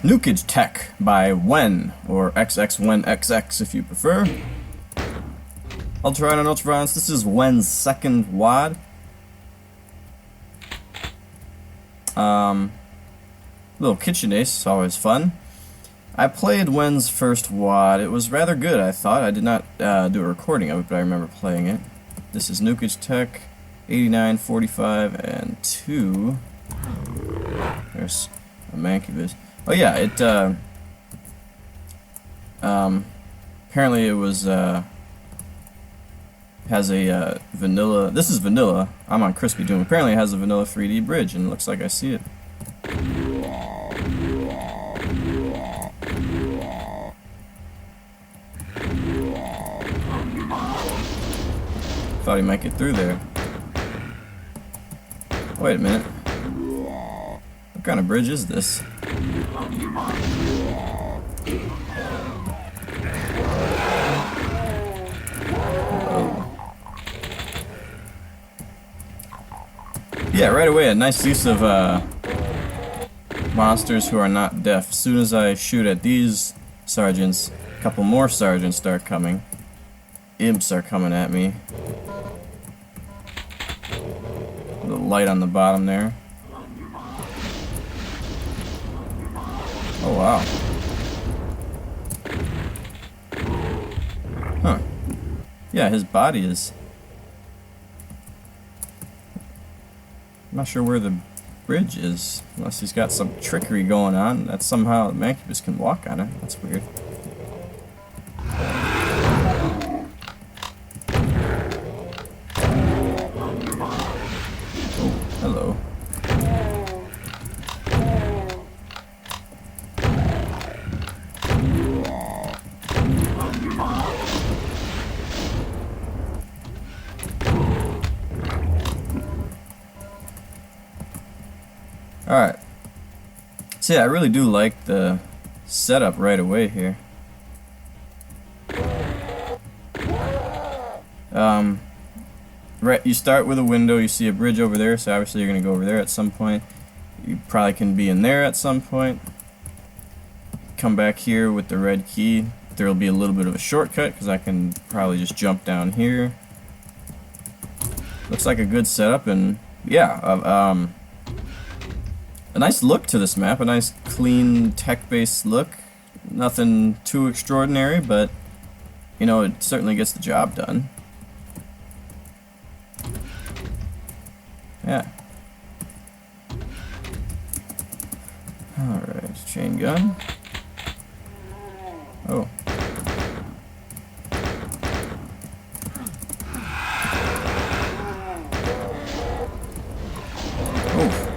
Nukage Tech by Wen, or xxWeNxx if you prefer. Ultra and Ultraviolence, this is Wen's second WOD. Little kitchen ace, always fun. I played Wen's first WOD. It was rather good, I thought. I did not do a recording of it, but I remember playing it. This is Nukage Tech, 89, 45, and 2. There's a Mancubus. Oh yeah, it, apparently it was, has a, vanilla, this is vanilla, I'm on Crispy Doom, apparently it has a vanilla 3D bridge, and it looks like I see it. Thought he might get through there. Wait a minute. What kind of bridge is this? Yeah, right away, a nice use of monsters who are not deaf. As soon as I shoot at these sergeants, a couple more sergeants start coming. Imps are coming at me. A little light on the bottom there. Oh wow. Huh. Yeah, his body is... I'm not sure where the bridge is, unless he's got some trickery going on that somehow Mancubus can walk on it. That's weird. Oh, hello. Alright. So yeah, I really do like the setup right away here. Right, you start with a window, you see a bridge over there, so obviously you're going to go over there at some point. You probably can be in there at some point. Come back here with the red key. There will be a little bit of a shortcut because I can probably just jump down here. Looks like a good setup, and yeah, a nice look to this map, a nice clean tech-based look. Nothing too extraordinary, but you know, it certainly gets the job done. Yeah. Alright, chain gun. Oh. Oh.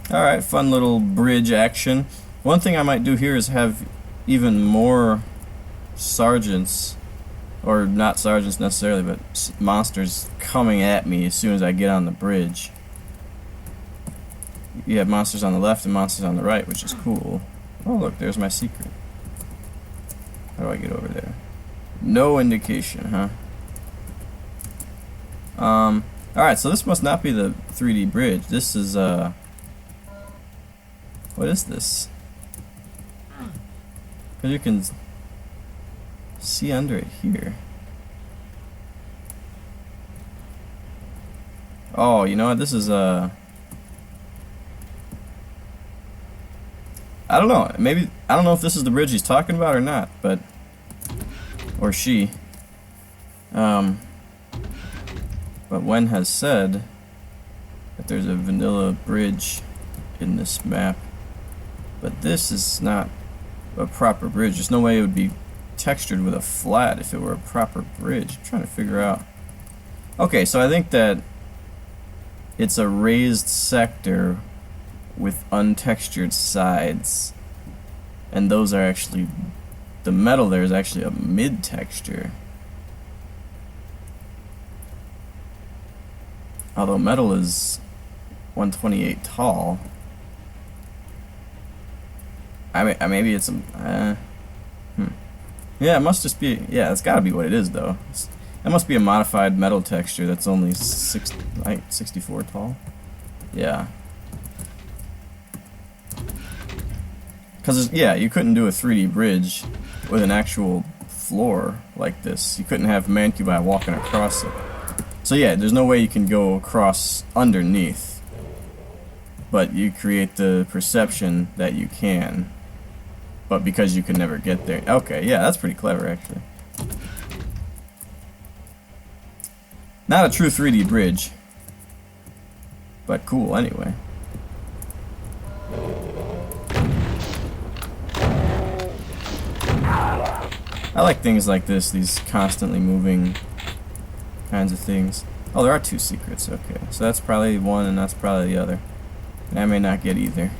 Alright, fun little bridge action. One thing I might do here is have even more sergeants, or not sergeants necessarily, but monsters coming at me as soon as I get on the bridge. You have monsters on the left and monsters on the right, which is cool. Oh look, there's my secret. How do I get over there? No indication, huh? Alright, so this must not be the 3D bridge. This is, what is this? Because you can see under it here. Oh, you know what? This is I don't know. Maybe I don't know if this is the bridge he's talking about or not, but or she. But Wen has said that there's a vanilla bridge in this map. But this is not a proper bridge. There's no way it would be textured with a flat if it were a proper bridge. I'm trying to figure out. Okay, so I think that it's a raised sector with untextured sides. And those are actually, the metal there is actually a mid texture. Although metal is 128 tall. I mean, maybe it's a... Yeah, it must just be... Yeah, it's gotta be what it is, though. That must be a modified metal texture that's only 64 tall. Yeah. Because, yeah, you couldn't do a 3D bridge with an actual floor like this. You couldn't have Mancubi walking across it. So yeah, there's no way you can go across underneath. But you create the perception that you can. But because you can never get there. Okay, yeah, that's pretty clever, actually. Not a true 3D bridge. But cool, anyway. I like things like this, these constantly moving kinds of things. Oh, there are two secrets, okay. So that's probably one and that's probably the other. And I may not get either.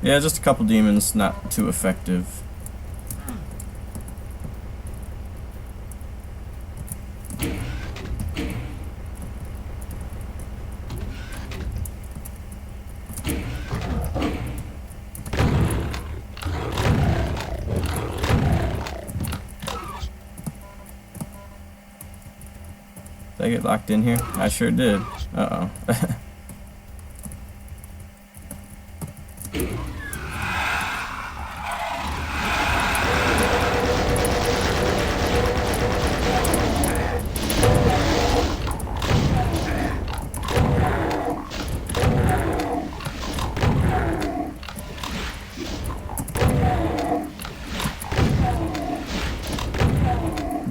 Yeah, just a couple demons, not too effective. Did I get locked in here? I sure did. Uh-oh.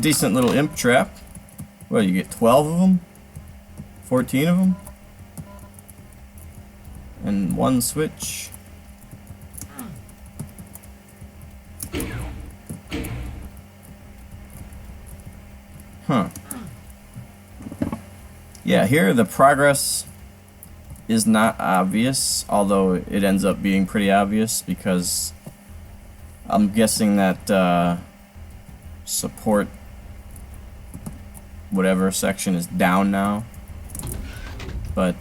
Decent little imp trap. What, you get 12 of them? 14 of them? And one switch. Huh. Yeah, here the progress is not obvious, although it ends up being pretty obvious because I'm guessing that support whatever section is down now, but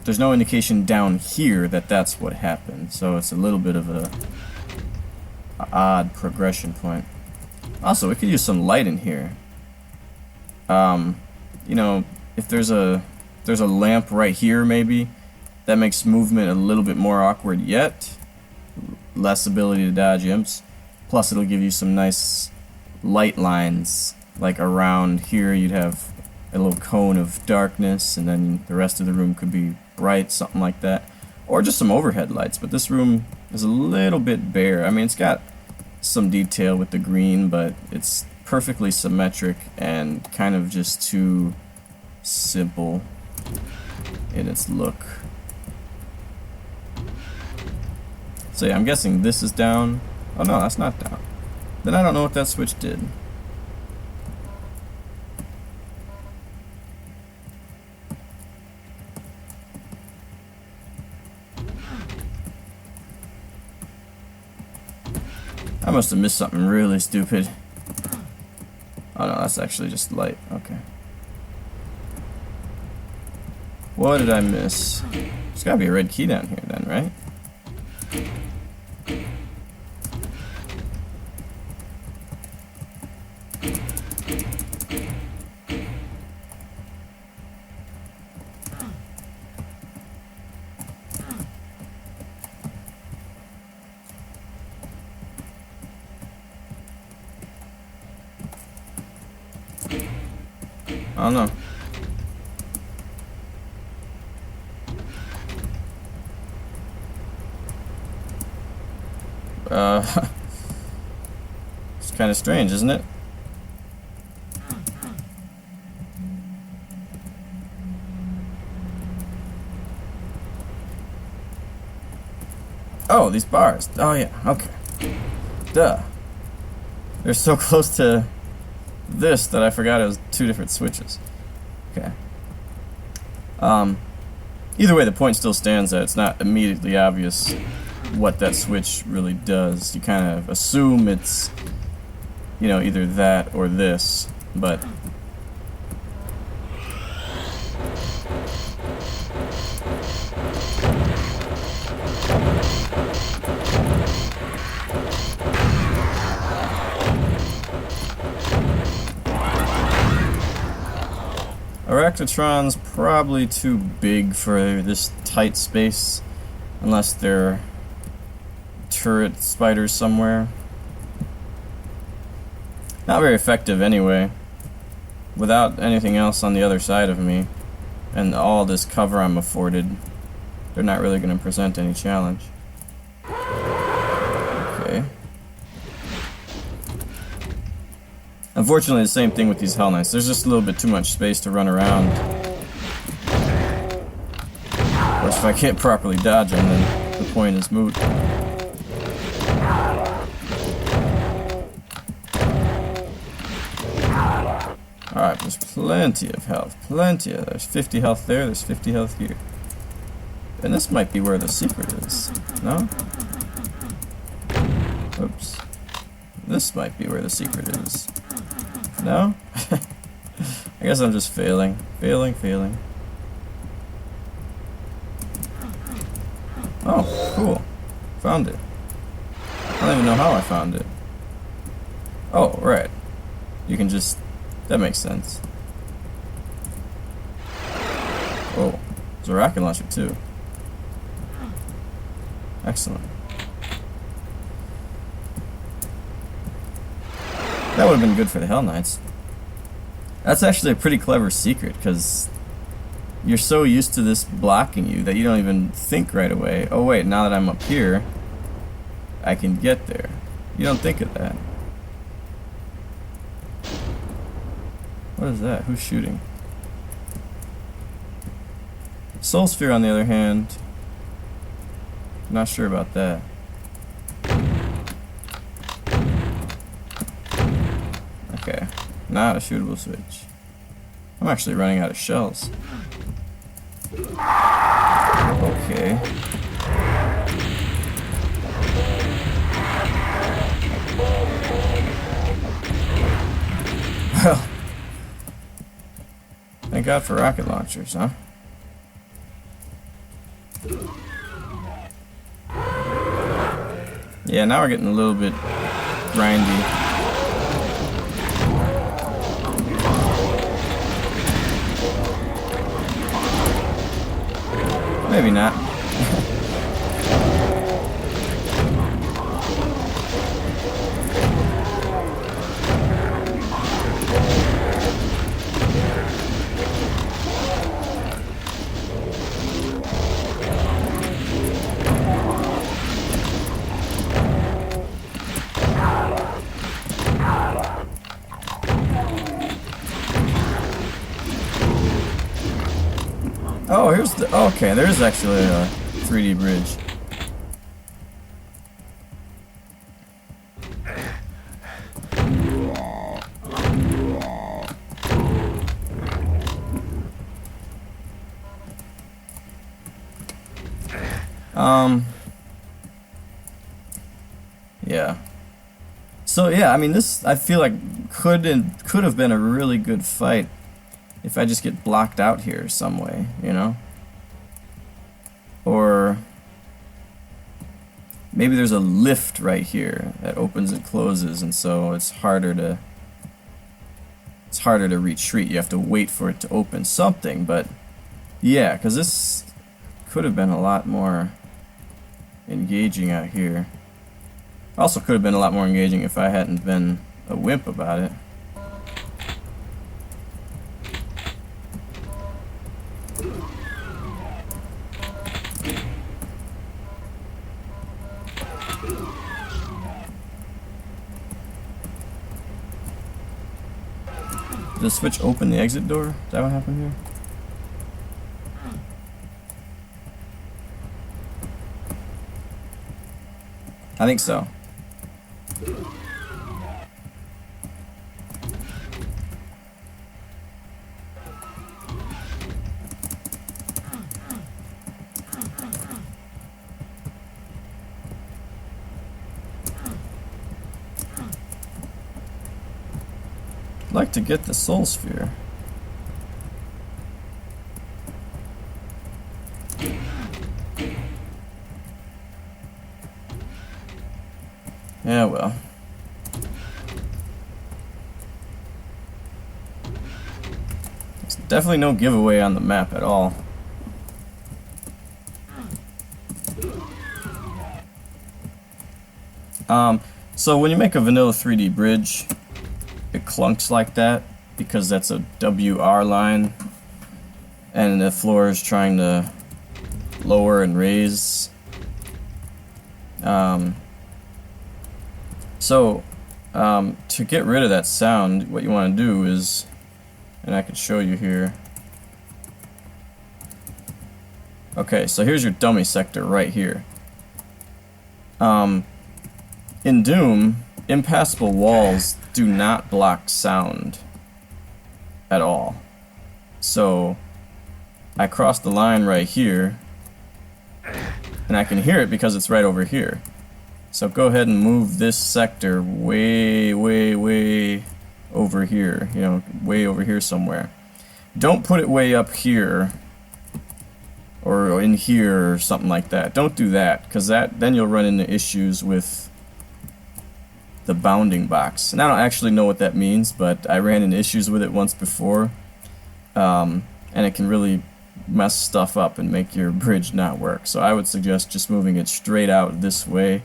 there's no indication down here that that's what happened, so it's a little bit of a odd progression point. Also, we could use some light in here. You know, if there's a lamp right here, maybe that makes movement a little bit more awkward, yet less ability to dodge imps. Plus, it'll give you some nice light lines. Like around here you'd have a little cone of darkness and then the rest of the room could be bright, something like that. Or just some overhead lights, but this room is a little bit bare. I mean, it's got some detail with the green, but it's perfectly symmetric and kind of just too simple in its look. So yeah, I'm guessing this is down. Oh no, that's not down. Then I don't know what that switch did. I must have missed something really stupid. Oh no, that's actually just light. Okay. What did I miss? There's gotta be a red key down here then, right? I don't know. It's kind of strange, isn't it? Oh, these bars. Oh yeah, okay. Duh. They're so close to this that I forgot it was two different switches. Okay. Either way, the point still stands that it's not immediately obvious what that switch really does. You kind of assume it's, you know, either that or this, but Arachnotron's probably too big for this tight space, unless they're turret spiders somewhere. Not very effective anyway. Without anything else on the other side of me, and all this cover I'm afforded, they're not really going to present any challenge. Okay. Unfortunately, the same thing with these Hell Knights. There's just a little bit too much space to run around. Of course, if I can't properly dodge them, then the point is moot. Alright, there's plenty of health. Plenty of. There's 50 health there, there's 50 health here. And this might be where the secret is. No? Oops. This might be where the secret is. No? I guess I'm just failing. Failing. Oh, cool. Found it. I don't even know how I found it. Oh, right. You can just... That makes sense. Oh, there's a rocket launcher too. Excellent. That would have been good for the Hell Knights. That's actually a pretty clever secret, because you're so used to this blocking you that you don't even think right away, oh wait, now that I'm up here, I can get there. You don't think of that. What is that? Who's shooting? Soul Sphere, on the other hand, not sure about that. Okay, not a shootable switch. I'm actually running out of shells. Okay. Well, thank God for rocket launchers, huh? Yeah, now we're getting a little bit grindy. Maybe not. Oh, here's the... Okay, there's actually a 3D bridge. Yeah. So yeah, I mean, this, I feel like could have been a really good fight if I just get blocked out here some way, you know? Or maybe there's a lift right here that opens and closes, and so it's harder to retreat. You have to wait for it to open something, but yeah, because this could have been a lot more engaging out here. Also could have been a lot more engaging if I hadn't been a wimp about it. Did the switch open the exit door? Is that what happened here? I think so. like to get the soul sphere. Yeah, well. There's definitely no giveaway on the map at all. So when you make a vanilla 3D bridge, it clunks like that because that's a WR line and the floor is trying to lower and raise. To get rid of that sound, what you want to do is, and I can show you here. Okay, so here's your dummy sector right here. In Doom, impassable walls do not block sound at all. So I cross the line right here, and I can hear it because it's right over here. So go ahead and move this sector way over here, you know, way over here somewhere. Don't put it way up here or in here or something like that. Don't do that, because then you'll run into issues with the bounding box. And I don't actually know what that means, but I ran into issues with it once before, and it can really mess stuff up and make your bridge not work. So I would suggest just moving it straight out this way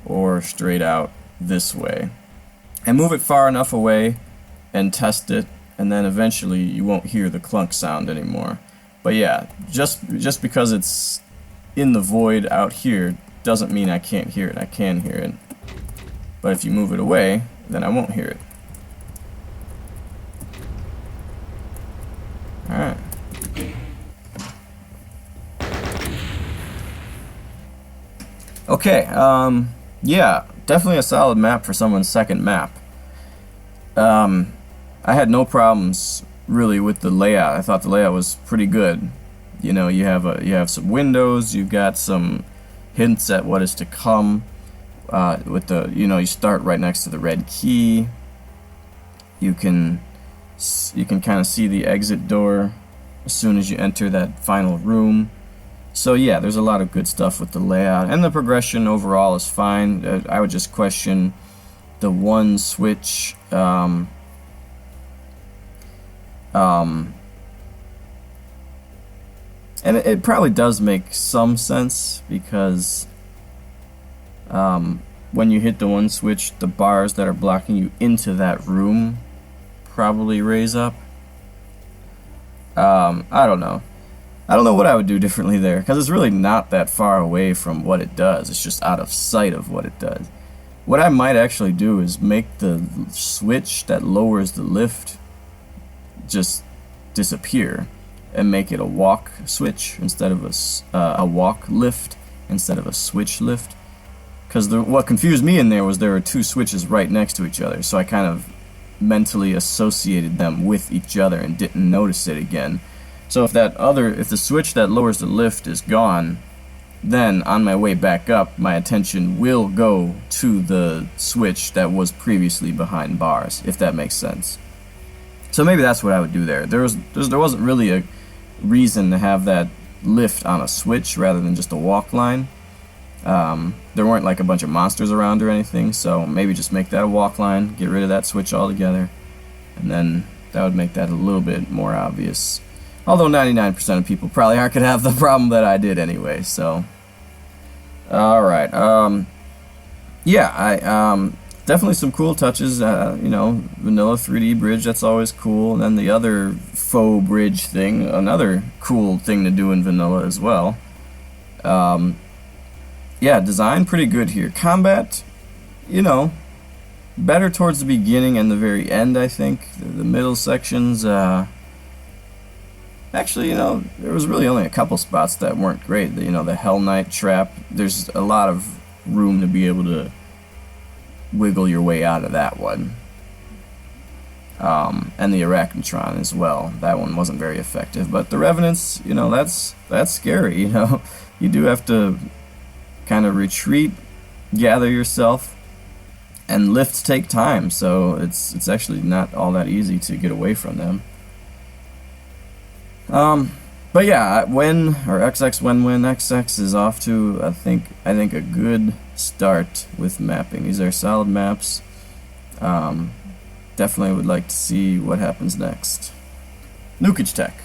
or straight out this way, and move it far enough away and test it, and then eventually you won't hear the clunk sound anymore. But yeah, just because it's in the void out here doesn't mean I can't hear it. I can hear it. But if you move it away, then I won't hear it. Alright. Okay, yeah, definitely a solid map for someone's second map. I had no problems really with the layout. I thought the layout was pretty good. You know, you have some windows, you've got some hints at what is to come. With the, you know, you start right next to the red key. You can kind of see the exit door as soon as you enter that final room. So yeah, there's a lot of good stuff with the layout, and the progression overall is fine. I would just question the one switch. And it probably does make some sense, because when you hit the one switch, the bars that are blocking you into that room probably raise up. I don't know. I don't know what I would do differently there, because it's really not that far away from what it does. It's just out of sight of what it does. What I might actually do is make the switch that lowers the lift just disappear, and make it a walk switch instead of a walk lift instead of a switch lift. Because what confused me in there was there were two switches right next to each other, so I kind of mentally associated them with each other and didn't notice it again. So if the switch that lowers the lift is gone, then on my way back up, my attention will go to the switch that was previously behind bars, if that makes sense. So maybe that's what I would do there. There wasn't really a reason to have that lift on a switch rather than just a walk line. There weren't like a bunch of monsters around or anything, so maybe just make that a walk line, get rid of that switch altogether, and then that would make that a little bit more obvious. Although 99% of people probably aren't going to have the problem that I did anyway, so. Alright, yeah, definitely some cool touches, you know, vanilla 3D bridge, that's always cool, and then the other faux bridge thing, another cool thing to do in vanilla as well. Yeah, design pretty good here. Combat, you know, better towards the beginning and the very end, I think. The middle sections, actually, you know, there was really only a couple spots that weren't great. You know, the Hell Knight trap, there's a lot of room to be able to wiggle your way out of that one. And the Arachnotron as well. That one wasn't very effective. But the Revenants, you know, that's scary, you know. You do have to kind of retreat, gather yourself, And lifts take time, so it's actually not all that easy to get away from them. But yeah, xxWeNxx is off to I think a good start with mapping. These are solid maps. Definitely would like to see what happens next. Nukage Tech.